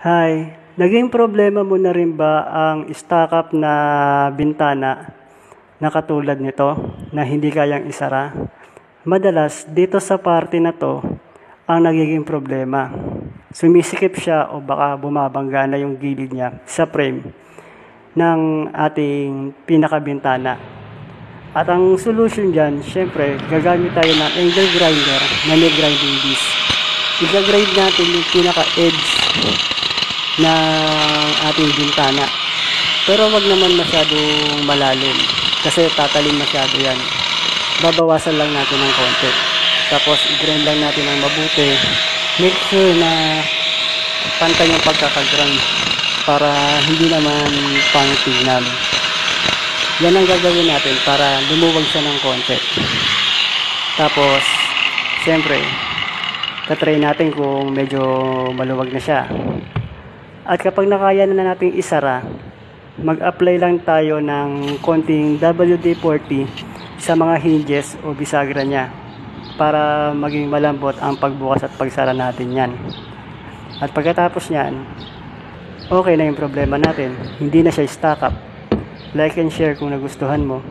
Hi, naging problema mo na rin ba ang stock up na bintana na katulad nito na hindi kayang isara? Madalas dito sa parte na to ang nagiging problema. Sumisikip siya o baka bumabangga na yung gilid niya sa frame ng ating pinakabintana. At ang solution dyan, syempre, gagamit tayo ng angle grinder na may grinding disc. I-grind natin yung pinaka-edge ng ating bintana. Pero wag naman masyadong malalim kasi tatalim masyado yan. Babawasan lang natin ng konti. Tapos i-grind lang natin ng mabuti. Make sure na pantay yung pagkakagrind para hindi naman pangit tignan. Yan ang gagawin natin para lumuwag siya ng konti. Tapos, siyempre, tatry natin kung medyo maluwag na siya. At kapag nakaya na natin isara, mag-apply lang tayo ng konting WD-40 sa mga hinges o bisagra niya para maging malambot ang pagbukas at pagsara natin yan. At pagkatapos niyan, okay na yung problema natin. Hindi na siya stock up. Like and share kung nagustuhan mo.